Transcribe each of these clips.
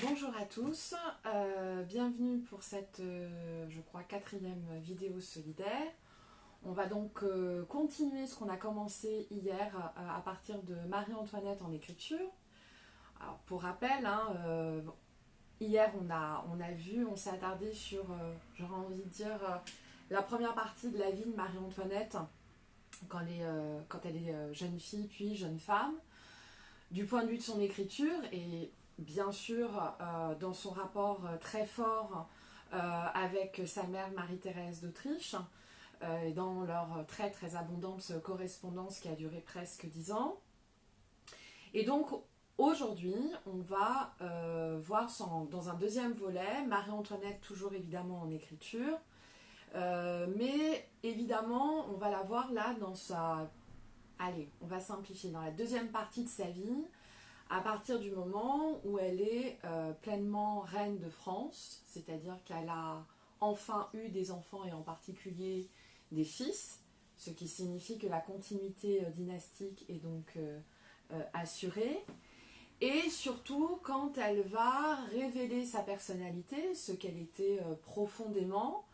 Bonjour à tous, bienvenue pour cette, je crois, quatrième vidéo solidaire. On va donc continuer ce qu'on a commencé hier à partir de Marie-Antoinette en écriture. Alors, pour rappel, hier on s'est attardé sur, j'aurais envie de dire, la première partie de la vie de Marie-Antoinette quand elle est jeune fille puis jeune femme, du point de vue de son écriture et bien sûr dans son rapport très fort avec sa mère Marie-Thérèse d'Autriche et dans leur très très abondante correspondance qui a duré presque 10 ans. Et donc aujourd'hui on va voir dans un deuxième volet Marie-Antoinette toujours évidemment en écriture, mais évidemment on va la voir là dans sa... Allez, on va simplifier, dans la deuxième partie de sa vie, à partir du moment où elle est pleinement reine de France, c'est-à-dire qu'elle a enfin eu des enfants et en particulier des fils, ce qui signifie que la continuité dynastique est donc assurée, et surtout quand elle va révéler sa personnalité, ce qu'elle était profondément,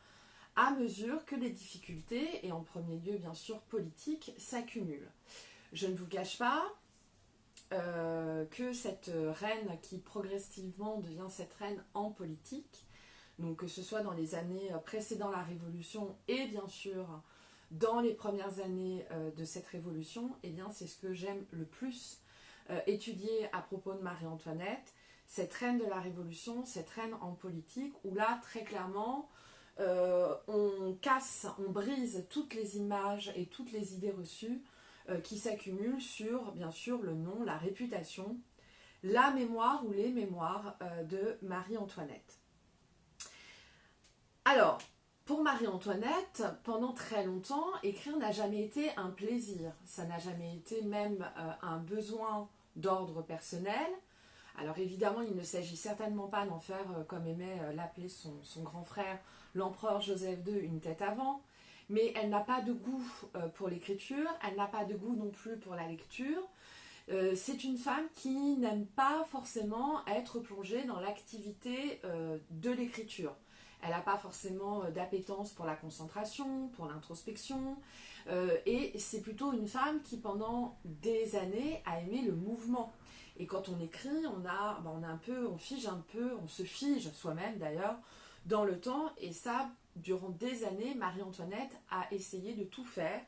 à mesure que les difficultés, et en premier lieu bien sûr politiques, s'accumulent. Je ne vous cache pas que cette reine qui progressivement devient cette reine en politique, donc que ce soit dans les années précédant la Révolution et bien sûr dans les premières années de cette Révolution, eh bien c'est ce que j'aime le plus étudier à propos de Marie-Antoinette, cette reine de la Révolution, cette reine en politique, où là très clairement on casse, on brise toutes les images et toutes les idées reçues qui s'accumulent sur, bien sûr, le nom, la réputation, la mémoire ou les mémoires de Marie-Antoinette. Alors, pour Marie-Antoinette, pendant très longtemps, écrire n'a jamais été un plaisir. Ça n'a jamais été même un besoin d'ordre personnel. Alors évidemment, il ne s'agit certainement pas d'en faire, comme aimait l'appeler son grand frère, l'empereur Joseph II, une tête avant. Mais elle n'a pas de goût pour l'écriture, elle n'a pas de goût non plus pour la lecture. C'est une femme qui n'aime pas forcément être plongée dans l'activité de l'écriture. Elle n'a pas forcément d'appétence pour la concentration, pour l'introspection, et c'est plutôt une femme qui pendant des années a aimé le mouvement. Et quand on écrit, on se fige soi-même d'ailleurs dans le temps, et ça, durant des années, Marie-Antoinette a essayé de tout faire,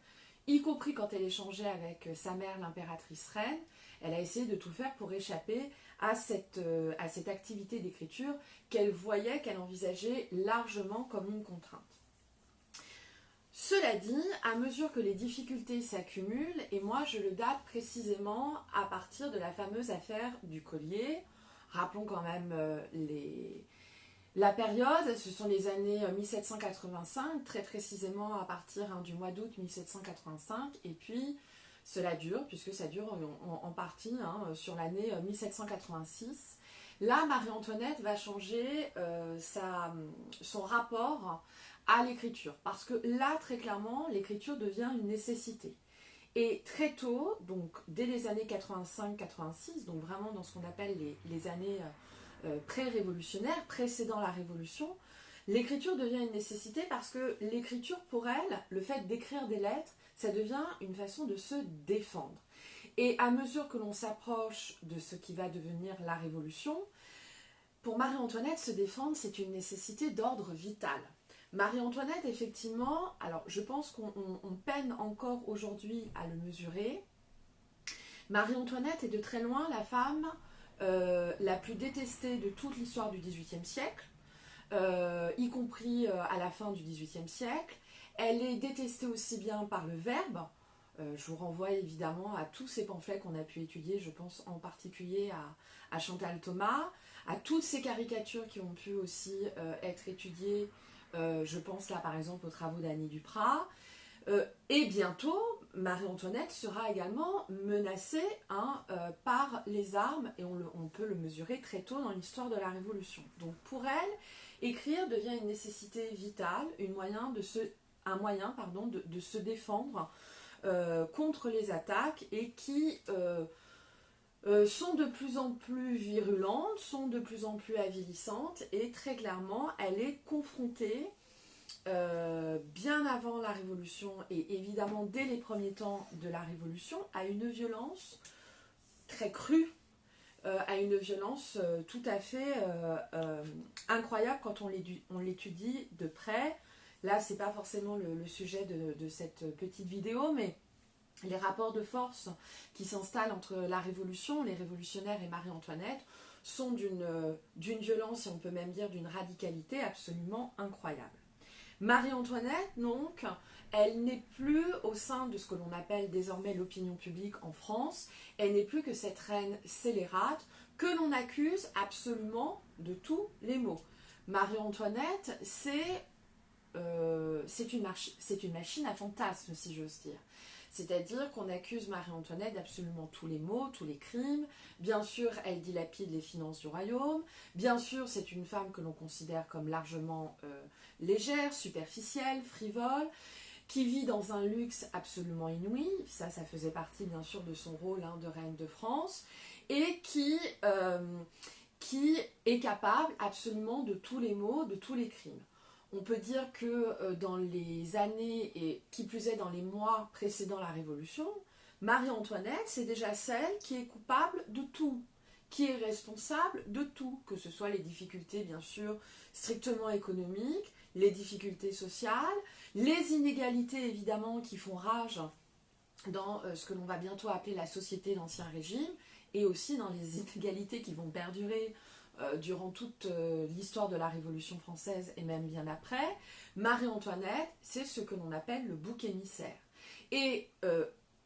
y compris quand elle échangeait avec sa mère, l'impératrice reine. Elle a essayé de tout faire pour échapper à cette activité d'écriture qu'elle voyait, qu'elle envisageait largement comme une contrainte. Cela dit, à mesure que les difficultés s'accumulent, et moi je le date précisément à partir de la fameuse affaire du collier, rappelons quand même la période, ce sont les années 1785, très précisément à partir du mois d'août 1785, et puis cela dure, puisque ça dure en partie sur l'année 1786. Là, Marie-Antoinette va changer son rapport à l'écriture, parce que là, très clairement, l'écriture devient une nécessité. Et très tôt, donc dès les années 85-86, donc vraiment dans ce qu'on appelle les années pré-révolutionnaires, précédant la Révolution, l'écriture devient une nécessité parce que l'écriture, pour elle, le fait d'écrire des lettres, ça devient une façon de se défendre. Et à mesure que l'on s'approche de ce qui va devenir la Révolution, pour Marie-Antoinette, se défendre, c'est une nécessité d'ordre vital. Marie-Antoinette, effectivement, alors je pense qu'on peine encore aujourd'hui à le mesurer. Marie-Antoinette est de très loin la femme la plus détestée de toute l'histoire du XVIIIe siècle, y compris à la fin du XVIIIe siècle. Elle est détestée aussi bien par le verbe. Je vous renvoie évidemment à tous ces pamphlets qu'on a pu étudier, je pense en particulier à Chantal Thomas, à toutes ces caricatures qui ont pu aussi être étudiées, je pense là par exemple aux travaux d'Annie Duprat. Et bientôt, Marie-Antoinette sera également menacée par les armes, et on peut le mesurer très tôt dans l'histoire de la Révolution. Donc pour elle, écrire devient une nécessité vitale, un moyen de se défendre contre les attaques, et qui sont de plus en plus virulentes, sont de plus en plus avilissantes, et très clairement, elle est confrontée, bien avant la Révolution, et évidemment dès les premiers temps de la Révolution, à une violence très crue, à une violence tout à fait incroyable quand on l'étudie de près. Là, c'est pas forcément le sujet de cette petite vidéo, mais les rapports de force qui s'installent entre la Révolution, les révolutionnaires et Marie-Antoinette sont d'une violence, et on peut même dire d'une radicalité absolument incroyable. Marie-Antoinette, donc, elle n'est plus au sein de ce que l'on appelle désormais l'opinion publique en France, elle n'est plus que cette reine scélérate que l'on accuse absolument de tous les maux. Marie-Antoinette, c'est une machine à fantasmes, si j'ose dire. C'est-à-dire qu'on accuse Marie-Antoinette d'absolument tous les maux, tous les crimes. Bien sûr, elle dilapide les finances du royaume. Bien sûr, c'est une femme que l'on considère comme largement légère, superficielle, frivole, qui vit dans un luxe absolument inouï. Ça faisait partie bien sûr de son rôle de reine de France. Et qui est capable absolument de tous les maux, de tous les crimes. On peut dire que dans les années, et qui plus est dans les mois précédant la Révolution, Marie-Antoinette, c'est déjà celle qui est coupable de tout, qui est responsable de tout, que ce soit les difficultés bien sûr strictement économiques, les difficultés sociales, les inégalités évidemment qui font rage dans ce que l'on va bientôt appeler la société d'Ancien Régime, et aussi dans les inégalités qui vont perdurer durant toute l'histoire de la Révolution française et même bien après. Marie-Antoinette, c'est ce que l'on appelle le bouc émissaire. Et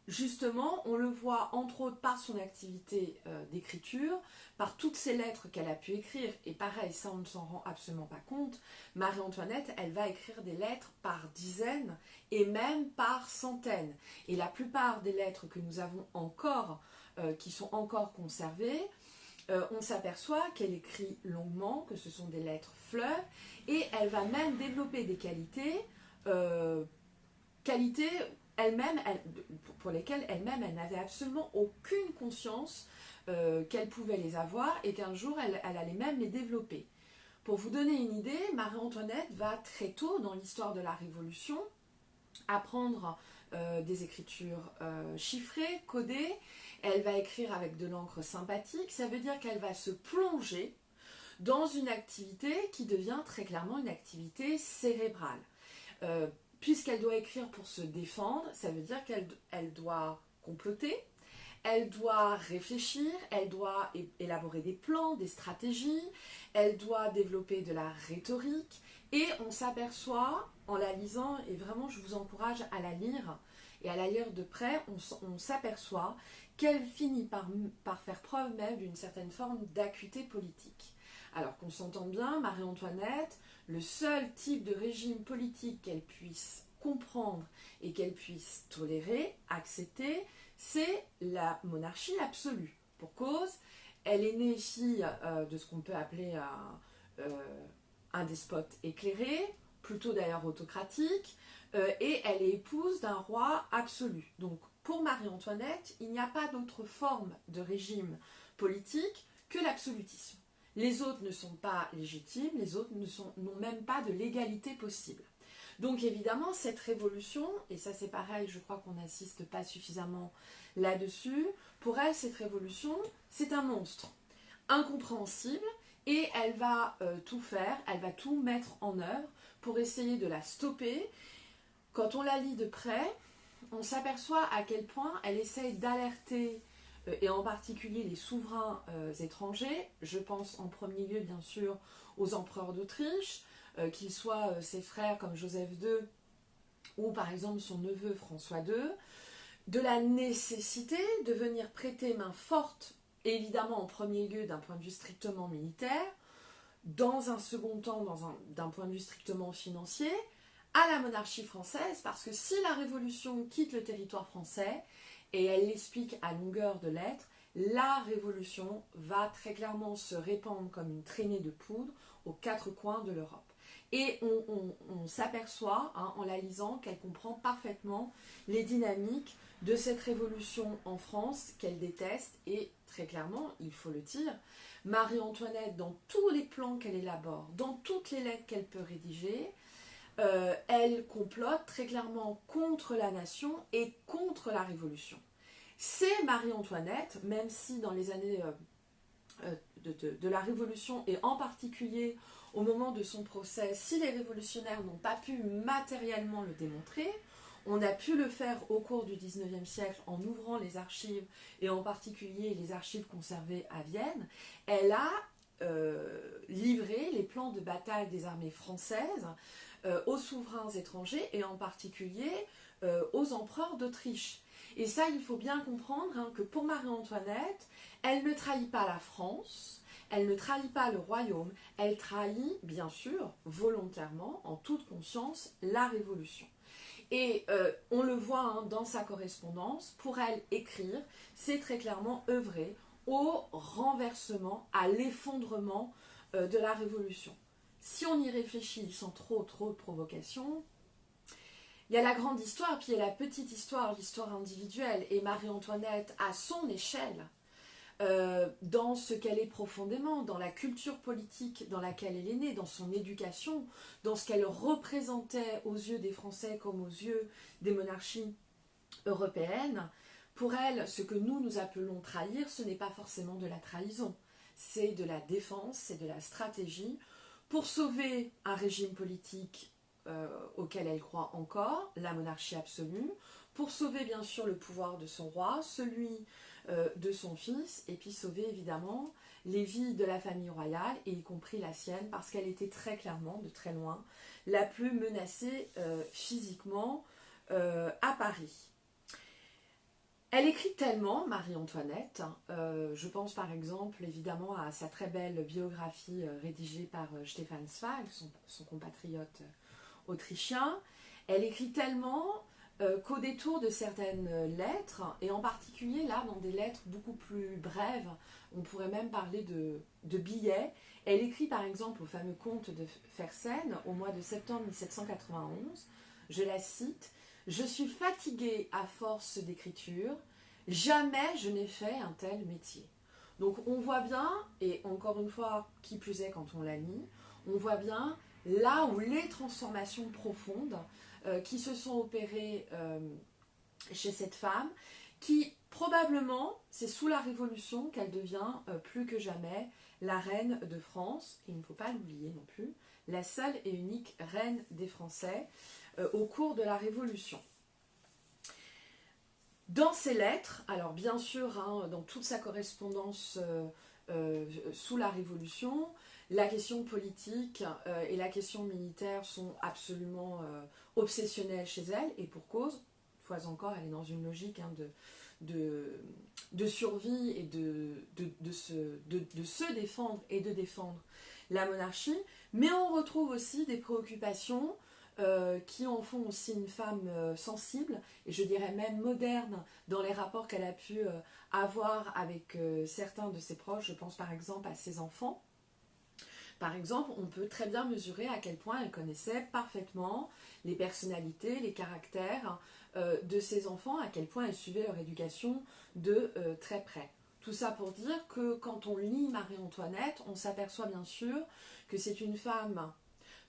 justement, on le voit entre autres par son activité d'écriture, par toutes ces lettres qu'elle a pu écrire, et pareil, ça on ne s'en rend absolument pas compte. Marie-Antoinette, elle va écrire des lettres par dizaines et même par centaines. Et la plupart des lettres que nous avons encore, qui sont encore conservées, on s'aperçoit qu'elle écrit longuement, que ce sont des lettres fleuves, et elle va même développer des qualités elle-même, pour lesquelles elle-même, elle n'avait absolument aucune conscience qu'elle pouvait les avoir, et qu'un jour, elle allait même les développer. Pour vous donner une idée, Marie-Antoinette va très tôt dans l'histoire de la Révolution apprendre des écritures chiffrées, codées. Elle va écrire avec de l'encre sympathique, ça veut dire qu'elle va se plonger dans une activité qui devient très clairement une activité cérébrale. Puisqu'elle doit écrire pour se défendre, ça veut dire qu'elle doit comploter, elle doit réfléchir, elle doit élaborer des plans, des stratégies, elle doit développer de la rhétorique, et on s'aperçoit en la lisant, et vraiment je vous encourage à la lire, et à la lire de près, on s'aperçoit qu'elle finit par faire preuve même d'une certaine forme d'acuité politique. Alors qu'on s'entend bien, Marie-Antoinette, le seul type de régime politique qu'elle puisse comprendre et qu'elle puisse tolérer, accepter, c'est la monarchie absolue. Pour cause, elle est née fille de ce qu'on peut appeler un despote éclairé, plutôt d'ailleurs autocratique, et elle est épouse d'un roi absolu. Donc pour Marie-Antoinette, il n'y a pas d'autre forme de régime politique que l'absolutisme. Les autres ne sont pas légitimes, les autres n'ont même pas de légalité possible. Donc évidemment, cette révolution, et ça c'est pareil, je crois qu'on n'insiste pas suffisamment là-dessus, pour elle, cette révolution, c'est un monstre incompréhensible, et elle va tout faire, elle va tout mettre en œuvre pour essayer de la stopper. Quand on la lit de près, on s'aperçoit à quel point elle essaye d'alerter, et en particulier les souverains étrangers. Je pense en premier lieu bien sûr aux empereurs d'Autriche, qu'ils soient ses frères comme Joseph II ou par exemple son neveu François II, de la nécessité de venir prêter main forte, évidemment en premier lieu d'un point de vue strictement militaire, dans un second temps d'un point de vue strictement financier, à la monarchie française, parce que si la Révolution quitte le territoire français, et elle l'explique à longueur de lettres, la Révolution va très clairement se répandre comme une traînée de poudre aux quatre coins de l'Europe. Et on s'aperçoit, hein, en la lisant, qu'elle comprend parfaitement les dynamiques de cette révolution en France qu'elle déteste. Et très clairement, il faut le dire, Marie-Antoinette, dans tous les plans qu'elle élabore, dans toutes les lettres qu'elle peut rédiger, elle complote très clairement contre la nation et contre la révolution. C'est Marie-Antoinette, même si dans les années de la Révolution, et en particulier au moment de son procès, si les révolutionnaires n'ont pas pu matériellement le démontrer, on a pu le faire au cours du XIXe siècle en ouvrant les archives, et en particulier les archives conservées à Vienne. Elle a livré les plans de bataille des armées françaises aux souverains étrangers, et en particulier aux empereurs d'Autriche. Et ça, il faut bien comprendre, hein, que pour Marie-Antoinette, elle ne trahit pas la France, elle ne trahit pas le royaume, elle trahit, bien sûr, volontairement, en toute conscience, la Révolution. Et on le voit, hein, dans sa correspondance, pour elle, écrire, c'est très clairement œuvrer au renversement, à l'effondrement de la Révolution. Si on y réfléchit sans trop de provocation, il y a la grande histoire, puis il y a la petite histoire, l'histoire individuelle. Et Marie-Antoinette, à son échelle, dans ce qu'elle est profondément, dans la culture politique dans laquelle elle est née, dans son éducation, dans ce qu'elle représentait aux yeux des Français comme aux yeux des monarchies européennes, pour elle, ce que nous appelons trahir, ce n'est pas forcément de la trahison. C'est de la défense, c'est de la stratégie pour sauver un régime politique auquel elle croit encore, la monarchie absolue, pour sauver bien sûr le pouvoir de son roi, celui de son fils, et puis sauver évidemment les vies de la famille royale, et y compris la sienne, parce qu'elle était très clairement, de très loin, la plus menacée physiquement à Paris. Elle écrit tellement, Marie-Antoinette, je pense par exemple évidemment à sa très belle biographie rédigée par Stefan Zweig, son compatriote autrichien. Elle écrit tellement qu'au détour de certaines lettres, et en particulier là dans des lettres beaucoup plus brèves, on pourrait même parler de billets, elle écrit par exemple au fameux comte de Fersen au mois de septembre 1791, je la cite: « Je suis fatiguée à force d'écriture, jamais je n'ai fait un tel métier. » Donc on voit bien, et encore une fois, qui plus est quand on la lit, on voit bien là où les transformations profondes qui se sont opérées chez cette femme, qui probablement, c'est sous la Révolution qu'elle devient plus que jamais la reine de France, et il ne faut pas l'oublier non plus, la seule et unique reine des Français au cours de la Révolution. Dans ses lettres, alors bien sûr, hein, dans toute sa correspondance sous la Révolution, la question politique et la question militaire sont absolument obsessionnelles chez elle, et pour cause, une fois encore, elle est dans une logique hein, de survie et de se défendre et de défendre la monarchie, mais on retrouve aussi des préoccupations qui en font aussi une femme sensible, et je dirais même moderne, dans les rapports qu'elle a pu avoir avec certains de ses proches. Je pense par exemple à ses enfants. Par exemple, on peut très bien mesurer à quel point elle connaissait parfaitement les personnalités, les caractères de ses enfants, à quel point elle suivait leur éducation de très près. Tout ça pour dire que quand on lit Marie-Antoinette, on s'aperçoit bien sûr que c'est une femme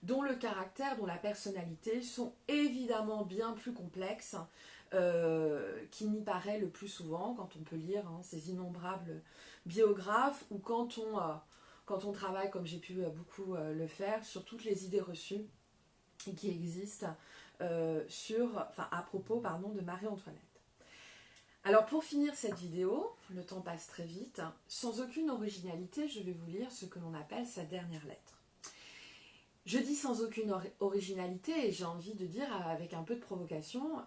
dont le caractère, dont la personnalité sont évidemment bien plus complexes qu'il n'y paraît le plus souvent quand on peut lire hein, ces innombrables biographes, ou quand on travaille, comme j'ai pu beaucoup le faire, sur toutes les idées reçues qui existent à propos de Marie-Antoinette. Alors pour finir cette vidéo, le temps passe très vite, sans aucune originalité, je vais vous lire ce que l'on appelle sa dernière lettre. Je dis sans aucune originalité, et j'ai envie de dire avec un peu de provocation,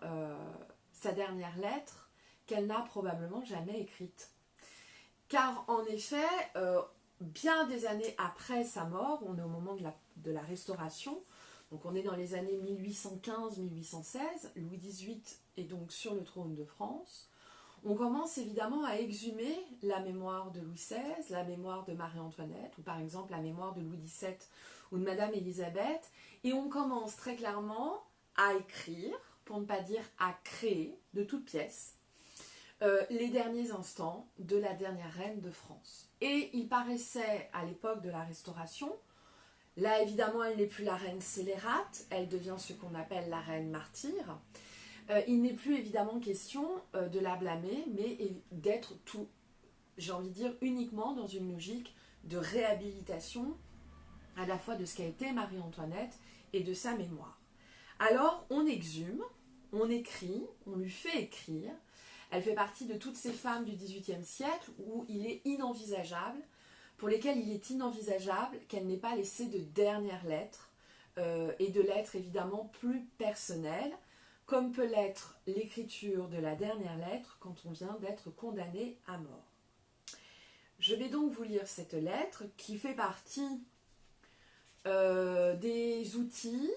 sa dernière lettre qu'elle n'a probablement jamais écrite. Car en effet, bien des années après sa mort, on est au moment de la Restauration, donc on est dans les années 1815-1816, Louis XVIII est donc sur le trône de France. on commence évidemment à exhumer la mémoire de Louis XVI, la mémoire de Marie-Antoinette, ou par exemple la mémoire de Louis XVII ou de Madame Élisabeth, et on commence très clairement à écrire, pour ne pas dire à créer, de toutes pièces, les derniers instants de la dernière reine de France. Et il paraissait à l'époque de la Restauration, là évidemment elle n'est plus la reine scélérate, elle devient ce qu'on appelle la reine martyre. Il n'est plus évidemment question de la blâmer, mais d'être tout, j'ai envie de dire, uniquement dans une logique de réhabilitation à la fois de ce qu'a été Marie-Antoinette et de sa mémoire. Alors on exhume, on écrit, on lui fait écrire. Elle fait partie de toutes ces femmes du XVIIIe siècle où il est inenvisageable, pour lesquelles il est inenvisageable qu'elle n'ait pas laissé de dernières lettres, et de lettres évidemment plus personnelles, comme peut l'être l'écriture de la dernière lettre quand on vient d'être condamné à mort. Je vais donc vous lire cette lettre qui fait partie des outils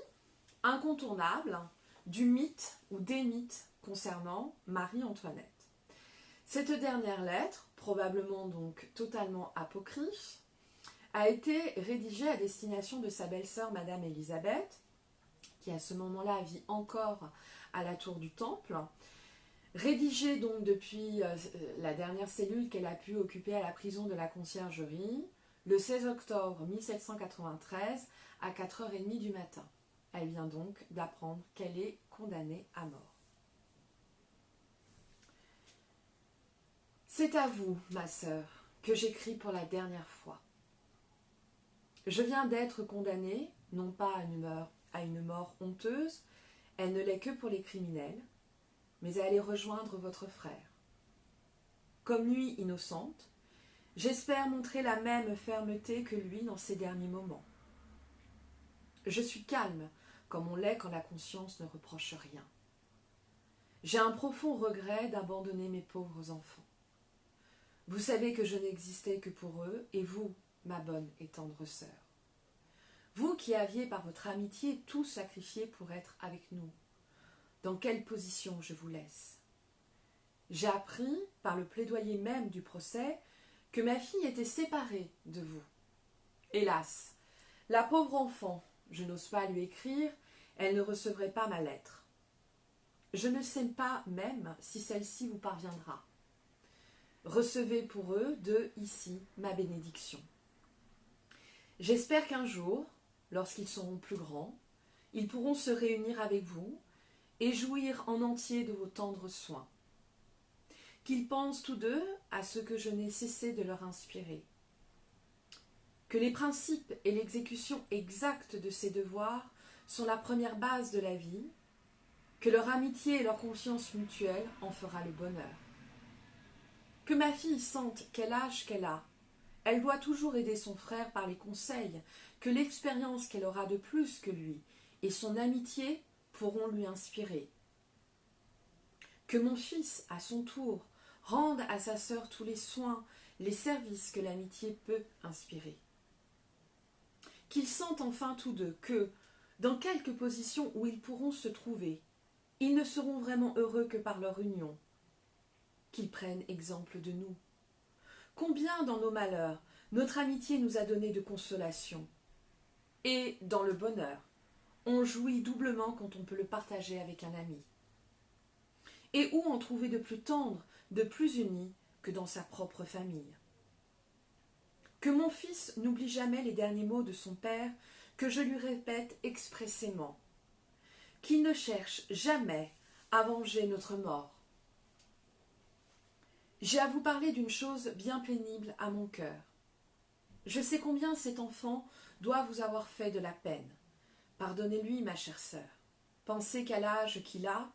incontournables du mythe ou des mythes concernant Marie-Antoinette. Cette dernière lettre, probablement donc totalement apocryphe, a été rédigée à destination de sa belle-sœur Madame Élisabeth, qui à ce moment-là vit encore à la tour du Temple, rédigée donc depuis la dernière cellule qu'elle a pu occuper à la prison de la Conciergerie, le 16 octobre 1793 à 4h30 du matin. Elle vient donc d'apprendre qu'elle est condamnée à mort. C'est à vous, ma sœur, que j'écris pour la dernière fois. Je viens d'être condamnée, non pas à une mort honteuse, elle ne l'est que pour les criminels, mais à aller rejoindre votre frère. Comme lui, innocente, j'espère montrer la même fermeté que lui dans ses derniers moments. Je suis calme, comme on l'est quand la conscience ne reproche rien. J'ai un profond regret d'abandonner mes pauvres enfants. Vous savez que je n'existais que pour eux, et vous, ma bonne et tendre sœur. Vous qui aviez par votre amitié tout sacrifié pour être avec nous. Dans quelle position je vous laisse? J'ai appris, par le plaidoyer même du procès, que ma fille était séparée de vous. Hélas, la pauvre enfant, je n'ose pas lui écrire, elle ne recevrait pas ma lettre. Je ne sais pas même si celle-ci vous parviendra. Recevez pour eux de ici ma bénédiction. J'espère qu'un jour, lorsqu'ils seront plus grands, ils pourront se réunir avec vous et jouir en entier de vos tendres soins. Qu'ils pensent tous deux à ce que je n'ai cessé de leur inspirer. Que les principes et l'exécution exacte de ces devoirs sont la première base de la vie, que leur amitié et leur confiance mutuelle en fera le bonheur. Que ma fille sente quel âge qu'elle a, elle doit toujours aider son frère par les conseils que l'expérience qu'elle aura de plus que lui et son amitié pourront lui inspirer. Que mon fils, à son tour, rende à sa sœur tous les soins, les services que l'amitié peut inspirer. Qu'ils sentent enfin tous deux que, dans quelque position où ils pourront se trouver, ils ne seront vraiment heureux que par leur union. Qu'ils prennent exemple de nous. Combien dans nos malheurs, notre amitié nous a donné de consolation. Et dans le bonheur, on jouit doublement quand on peut le partager avec un ami. Et où en trouver de plus tendre, de plus uni que dans sa propre famille. Que mon fils n'oublie jamais les derniers mots de son père que je lui répète expressément. Qu'il ne cherche jamais à venger notre mort. J'ai à vous parler d'une chose bien pénible à mon cœur. Je sais combien cet enfant doit vous avoir fait de la peine. Pardonnez-lui, ma chère sœur. Pensez qu'à l'âge qu'il a,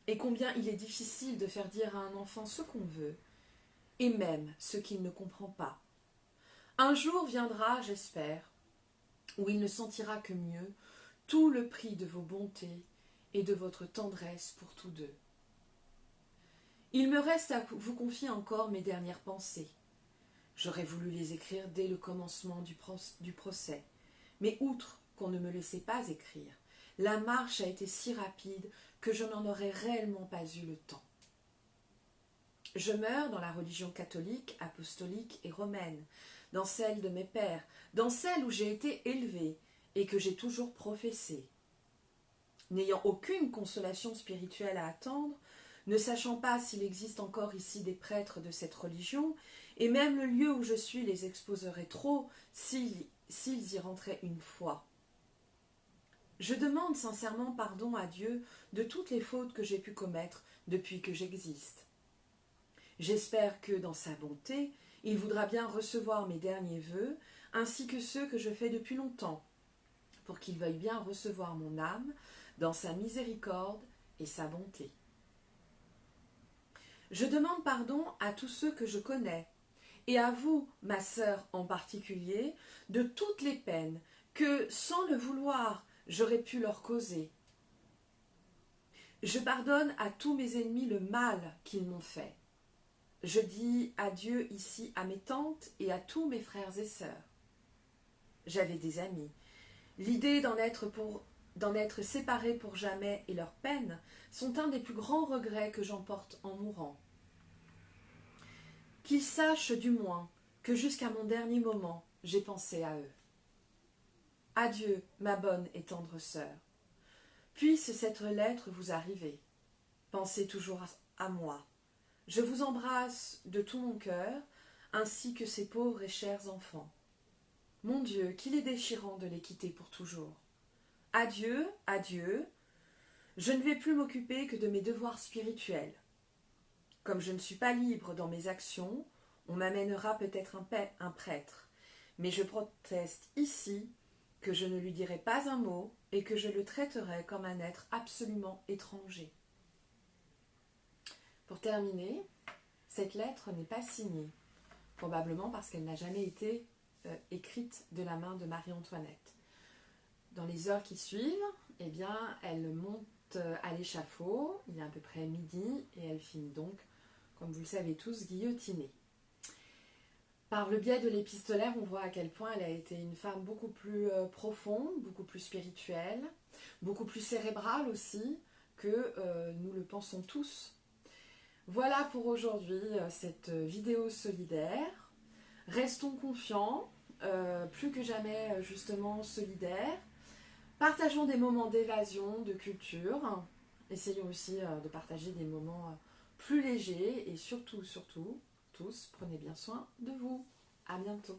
et combien il est difficile de faire dire à un enfant ce qu'on veut, et même ce qu'il ne comprend pas. Un jour viendra, j'espère, où il ne sentira que mieux tout le prix de vos bontés et de votre tendresse pour tous deux. Il me reste à vous confier encore mes dernières pensées. J'aurais voulu les écrire dès le commencement du procès, mais outre qu'on ne me laissait pas écrire, la marche a été si rapide que je n'en aurais réellement pas eu le temps. Je meurs dans la religion catholique, apostolique et romaine, dans celle de mes pères, dans celle où j'ai été élevée et que j'ai toujours professée. N'ayant aucune consolation spirituelle à attendre, ne sachant pas s'il existe encore ici des prêtres de cette religion, et même le lieu où je suis les exposerait trop s'ils y rentraient une fois. Je demande sincèrement pardon à Dieu de toutes les fautes que j'ai pu commettre depuis que j'existe. J'espère que, dans sa bonté, il voudra bien recevoir mes derniers vœux, ainsi que ceux que je fais depuis longtemps, pour qu'il veuille bien recevoir mon âme dans sa miséricorde et sa bonté. Je demande pardon à tous ceux que je connais, et à vous, ma sœur en particulier, de toutes les peines que, sans le vouloir, j'aurais pu leur causer. Je pardonne à tous mes ennemis le mal qu'ils m'ont fait. Je dis adieu ici à mes tantes et à tous mes frères et sœurs. J'avais des amis. L'idée d'en être séparée pour jamais et leurs peines sont un des plus grands regrets que j'emporte en mourant. Qu'ils sachent du moins que jusqu'à mon dernier moment, j'ai pensé à eux. Adieu, ma bonne et tendre sœur. Puisse cette lettre vous arriver. Pensez toujours à moi. Je vous embrasse de tout mon cœur, ainsi que ces pauvres et chers enfants. Mon Dieu, qu'il est déchirant de les quitter pour toujours. Adieu, adieu. Je ne vais plus m'occuper que de mes devoirs spirituels. Comme je ne suis pas libre dans mes actions, on m'amènera peut-être un prêtre, mais je proteste ici que je ne lui dirai pas un mot et que je le traiterai comme un être absolument étranger. Pour terminer, cette lettre n'est pas signée, probablement parce qu'elle n'a jamais été écrite de la main de Marie-Antoinette. Dans les heures qui suivent, eh bien, elle monte à l'échafaud, il est à peu près midi, et elle finit donc, comme vous le savez tous, guillotinée. Par le biais de l'épistolaire, on voit à quel point elle a été une femme beaucoup plus profonde, beaucoup plus spirituelle, beaucoup plus cérébrale aussi, que nous le pensons tous. Voilà pour aujourd'hui cette vidéo solidaire. Restons confiants, plus que jamais justement solidaires. Partageons des moments d'évasion, de culture. Essayons aussi de partager des moments plus légers et surtout, tous, prenez bien soin de vous. À bientôt.